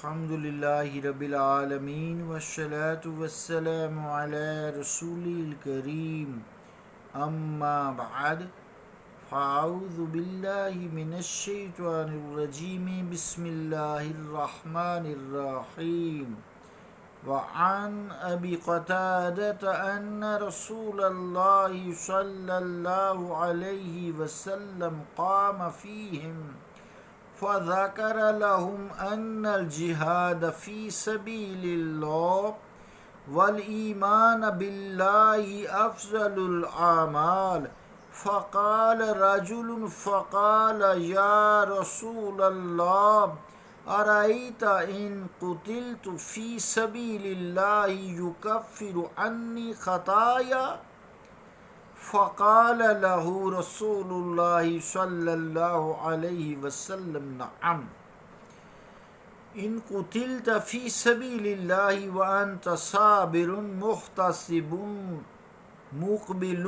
الحمد للہ رب العالمین والصلاة والسلام علی رسول الکریم اما بعد فاعوذ باللہ من الشیطان الرجیم بسم اللہ الرحمن الرحیم وعن ابی قتادۃ ان رسول اللہ صلی اللہ علیہ وسلم قام فیہم فذكر لهم أن الجهاد في سبيل الله والإيمان بالله أفضل الأعمال فقال رجل فقال يا رسول الله أرأيت إن قتلت في سبيل الله يكفر عني خطايا فقال له رسول اللہ صلی اللہ علیہ وسلم نعم ان قتلت فی سبیل اللہ وانت صابر محتسب مقبل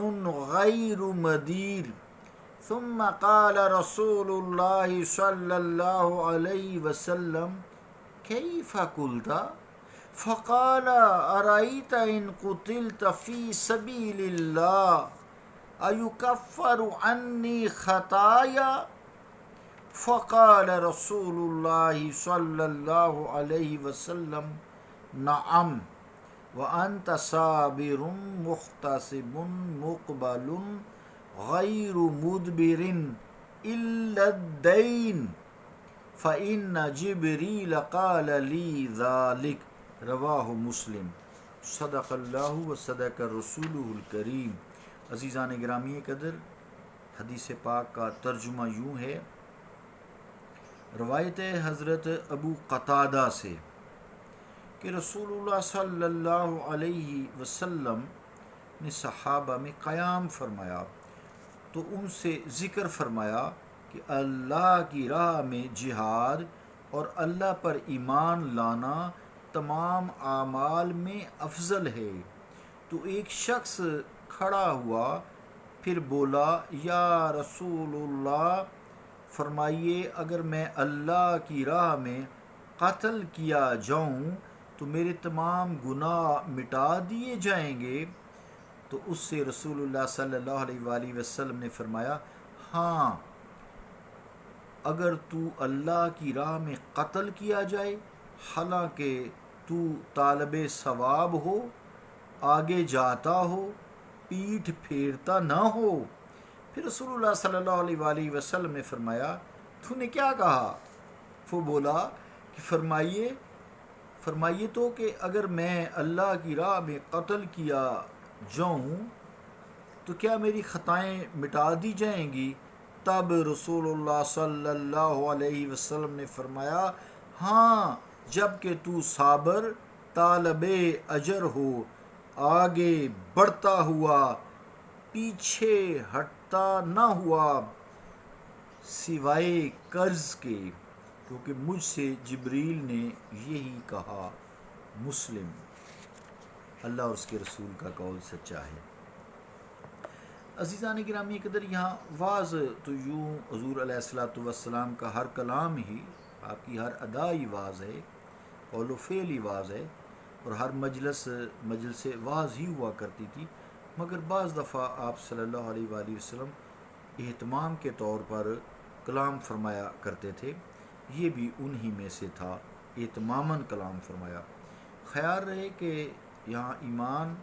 غیر مدیر ثم قال رسول اللہ صلی اللہ علیہ وسلم کیف قلت فقال أرأيت إن قتلت في سبيل الله أيكفر عني خطايا فقال رسول الله صلى الله عليه وسلم نعم وأنت صابر محتسب مقبل غير مدبر إلا الدين فإن جبريل قال لي ذلك رواہ مسلم صدق اللہ و صدق رسولہ الکریم۔ عزیزان گرامی قدر، حدیث پاک کا ترجمہ یوں ہے، روایت حضرت ابو قتادہ سے کہ رسول اللہ صلی اللہ علیہ وسلم نے صحابہ میں قیام فرمایا تو ان سے ذکر فرمایا کہ اللہ کی راہ میں جہاد اور اللہ پر ایمان لانا تمام اعمال میں افضل ہے۔ تو ایک شخص کھڑا ہوا، پھر بولا یا رسول اللہ، فرمائیے اگر میں اللہ کی راہ میں قتل کیا جاؤں تو میرے تمام گناہ مٹا دیے جائیں گے؟ تو اس سے رسول اللہ صلی اللہ علیہ وآلہ وسلم نے فرمایا ہاں، اگر تو اللہ کی راہ میں قتل کیا جائے حالانکہ تو طالب ثواب ہو، آگے جاتا ہو، پیٹھ پھیرتا نہ ہو۔ پھر رسول اللہ صلی اللہ علیہ وآلہ وسلم نے فرمایا تو نے کیا کہا؟ وہ بولا کہ فرمائیے تو کہ اگر میں اللہ کی راہ میں قتل کیا جاؤں تو کیا میری خطائیں مٹا دی جائیں گی؟ تب رسول اللہ صلی اللہ علیہ وسلم نے فرمایا ہاں، جب کہ تو صابر طالب اجر ہو، آگے بڑھتا ہوا، پیچھے ہٹتا نہ ہوا، سوائے قرض کے، کیونکہ مجھ سے جبریل نے یہی کہا۔ مسلم۔ اللہ اور اس کے رسول کا قول سچا ہے۔ عزیزان گرامی قدر، یہاں واضح تو یوں حضور علیہ الصلوۃ والسلام کا ہر کلام ہی، آپ کی ہر ادا ہی واضح ہے، قول و فعل ہی واضح ہے، اور ہر مجلس واضح ہی ہوا کرتی تھی، مگر بعض دفعہ آپ صلی اللہ علیہ وآلہ وسلم اہتمام کے طور پر کلام فرمایا کرتے تھے، یہ بھی انہی میں سے تھا، اہتماماً کلام فرمایا۔ خیال رہے کہ یہاں ایمان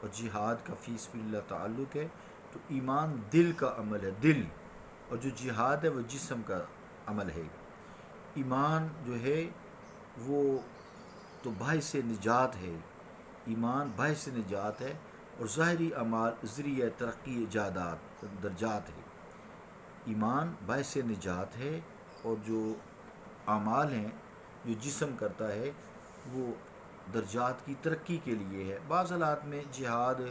اور جہاد کا فی سبیل اللہ تعلق ہے، تو ایمان دل کا عمل ہے، دل، اور جو جہاد ہے وہ جسم کا عمل ہے۔ ایمان جو ہے وہ تو باعث نجات ہے، ایمان باعث نجات ہے، اور ظاہری اعمال ذریعہ ترقی درجات ہے۔ ایمان باعث نجات ہے، اور جو اعمال ہیں جو جسم کرتا ہے وہ درجات کی ترقی کے لیے ہے۔ بعض حالات میں جہاد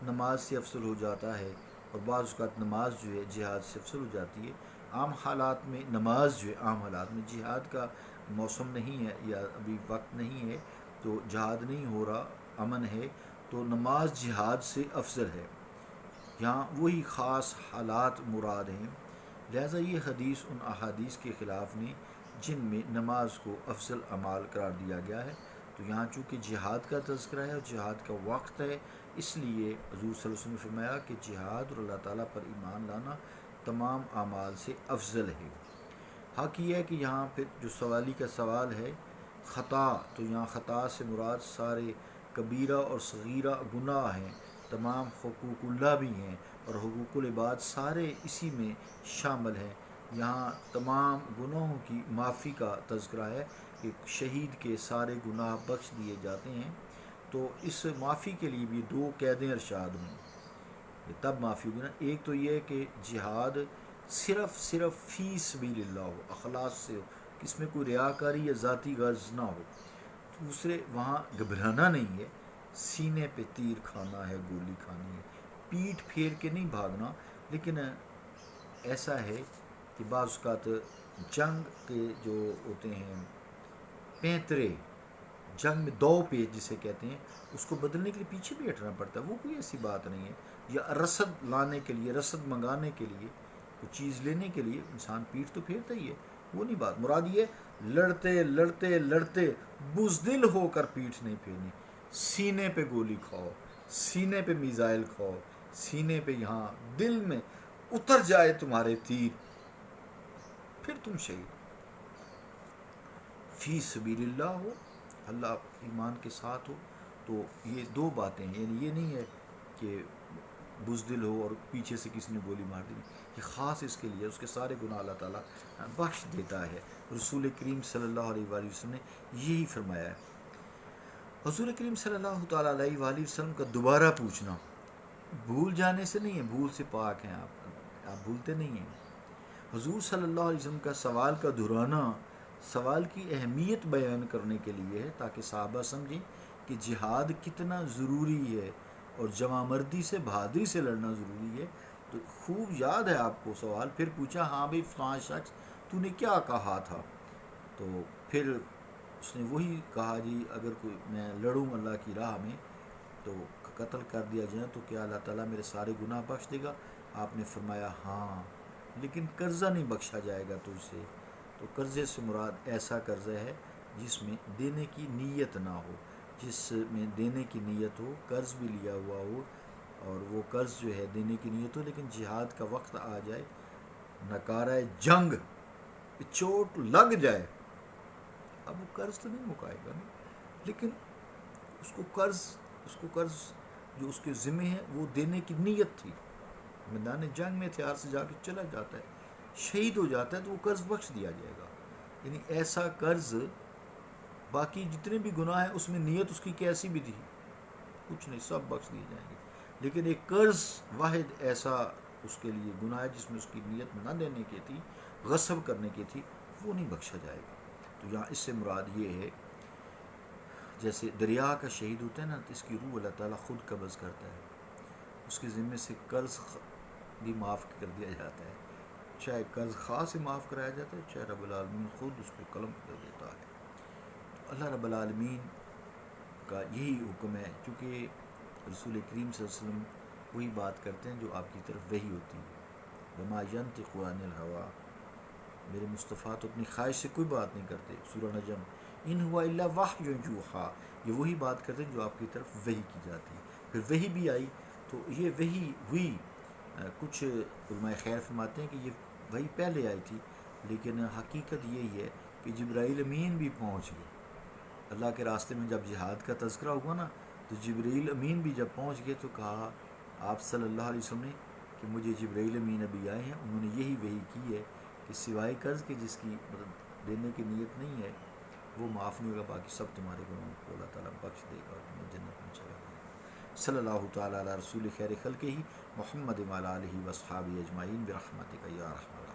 نماز سے افضل ہو جاتا ہے، اور بعض اوقات نماز جو ہے جہاد سے افضل ہو جاتی ہے۔ عام حالات میں نماز جو ہے، عام حالات میں جہاد کا موسم نہیں ہے یا ابھی وقت نہیں ہے تو جہاد نہیں ہو رہا، امن ہے، تو نماز جہاد سے افضل ہے۔ یہاں وہی خاص حالات مراد ہیں، لہٰذا یہ حدیث ان احادیث کے خلاف نہیں جن میں نماز کو افضل اعمال قرار دیا گیا ہے۔ تو یہاں چونکہ جہاد کا تذکرہ ہے اور جہاد کا وقت ہے، اس لیے حضور صلی اللہ علیہ وسلم نے فرمایا کہ جہاد اور اللہ تعالیٰ پر ایمان لانا تمام اعمال سے افضل ہے۔ حق یہ ہے کہ یہاں پھر جو سوالی کا سوال ہے خطا، تو یہاں خطا سے مراد سارے کبیرہ اور صغیرہ گناہ ہیں، تمام حقوق اللہ بھی ہیں اور حقوق العباد سارے اسی میں شامل ہیں۔ یہاں تمام گناہوں کی معافی کا تذکرہ ہے کہ شہید کے سارے گناہ بخش دیے جاتے ہیں۔ تو اس معافی کے لیے بھی دو قیدیں ارشاد ہوئیں، یہ تب معافی ہوگی نا۔ ایک تو یہ ہے کہ جہاد صرف فی سبیل اللہ ہو، اخلاص سے ہو، کہ اس میں کوئی ریاکاری یا ذاتی غرض نہ ہو۔ دوسرے وہاں گھبرانا نہیں ہے، سینے پہ تیر کھانا ہے، گولی کھانی ہے، پیٹھ پھیر کے نہیں بھاگنا۔ لیکن ایسا ہے کہ بعض اوقات جنگ کے جو ہوتے ہیں پینترے، جنگ میں دو پیج جسے کہتے ہیں، اس کو بدلنے کے لیے پیچھے بھی ہٹنا پڑتا ہے، وہ کوئی ایسی بات نہیں ہے۔ یا رسد لانے کے لیے، رسد منگانے کے لیے، کوئی چیز لینے کے لیے انسان پیٹھ تو پھیرتا ہی ہے، وہ نہیں بات۔ مراد یہ لڑتے لڑتے لڑتے بزدل ہو کر پیٹھ نہیں پھیرنی، سینے پہ گولی کھاؤ، سینے پہ میزائل کھاؤ، سینے پہ یہاں دل میں اتر جائے تمہارے تیر، پھر تم شہید۔ فی سبیل اللہ ہو، اللہ ایمان کے ساتھ ہو، تو یہ دو باتیں ہیں، یعنی یہ نہیں ہے کہ بزدل ہو اور پیچھے سے کسی نے گولی مار دی، یہ خاص اس کے لیے، اس کے سارے گناہ اللہ تعالیٰ بخش دیتا ہے۔ رسول کریم صلی اللہ علیہ وآلہ وسلم نے یہی فرمایا ہے۔ حضور کریم صلی اللہ تعالیٰ علیہ وآلہ وسلم کا دوبارہ پوچھنا بھول جانے سے نہیں ہے، بھول سے پاک ہیں آپ بھولتے نہیں ہیں۔ حضور صلی اللہ علیہ وسلم کا سوال کا دہرانا سوال کی اہمیت بیان کرنے کے لیے ہے، تاکہ صحابہ سمجھیں کہ جہاد کتنا ضروری ہے اور جمع مردی سے، بہادری سے لڑنا ضروری ہے۔ تو خوب یاد ہے آپ کو سوال، پھر پوچھا ہاں بھائی فلاں شخص تو نے کیا کہا تھا؟ تو پھر اس نے وہی کہا جی اگر کوئی میں لڑوں اللہ کی راہ میں تو قتل کر دیا جائے تو کیا اللہ تعالیٰ میرے سارے گناہ بخش دے گا؟ آپ نے فرمایا ہاں، لیکن قرضہ نہیں بخشا جائے گا تجھ سے۔ تو قرضے سے مراد ایسا قرضہ ہے جس میں دینے کی نیت نہ ہو، جس میں دینے کی نیت ہو، قرض بھی لیا ہوا ہو اور وہ قرض جو ہے دینے کی نیت ہو، لیکن جہاد کا وقت آ جائے، نکارہ جنگ چوٹ لگ جائے، اب وہ قرض تو نہیں مکائے گا نا، لیکن اس کو قرض جو اس کے ذمہ ہے وہ دینے کی نیت تھی، میدان جنگ میں ہتھیار سے جا کے چلا جاتا ہے، شہید ہو جاتا ہے تو وہ قرض بخش دیا جائے گا۔ یعنی ایسا قرض، باقی جتنے بھی گناہ ہیں اس میں نیت اس کی کیسی بھی تھی کچھ نہیں، سب بخش دیے جائیں گے، لیکن ایک قرض واحد ایسا اس کے لیے گناہ ہے جس میں اس کی نیت نہ دینے کی تھی، غصب کرنے کی تھی، وہ نہیں بخشا جائے گا۔ تو یہاں اس سے مراد یہ ہے جیسے دریا کا شہید ہوتا ہے نا، تو اس کی روح اللہ تعالیٰ خود قبض کرتا ہے، اس کے ذمے سے قرض بھی معاف کر دیا جاتا ہے، چاہے قرض خواہ سے معاف کرایا جاتا ہے، چاہے رب العالمین خود اس کو قلم کر دیتا ہے۔ تو اللہ رب العالمین کا یہی حکم ہے، کیونکہ رسول کریم صلی اللہ علیہ وسلم وہی بات کرتے ہیں جو آپ کی طرف وحی ہوتی ہے، وما ینطق عن الہویٰ، میرے مصطفیٰ تو اپنی خواہش سے کوئی بات نہیں کرتے، سورہ نجم، ان ہوا الا وحی یوحیٰ، یہ وہی بات کرتے ہیں جو آپ کی طرف وحی کی جاتی ہے۔ پھر وحی بھی آئی تو یہ وحی ہوئی، کچھ علماء خیر فرماتے ہیں کہ یہ وحی پہلے آئی تھی، لیکن حقیقت یہی ہے کہ جبرائیل امین بھی پہنچ گئے اللہ کے راستے میں، جب جہاد کا تذکرہ ہوا نا تو جبرائیل امین بھی جب پہنچ گئے تو کہا آپ صلی اللہ علیہ وسلم نے کہ مجھے جبرائیل امین ابھی آئے ہیں، انہوں نے یہی وحی کی ہے کہ سوائے قرض کے جس کی مطلب دینے کی نیت نہیں ہے وہ معاف نہیں ہوگا، باقی سب تمہارے گناہوں کو اللہ تعالیٰ بخش دے گا اور تمہیں جنت میں چلا جائے گا۔ صلی اللہ تعالیٰ علی رسول خیر خلقہ محمد وعلی آلہ وصحابہ اجمعین برحمتک یا ارحم الراحمین۔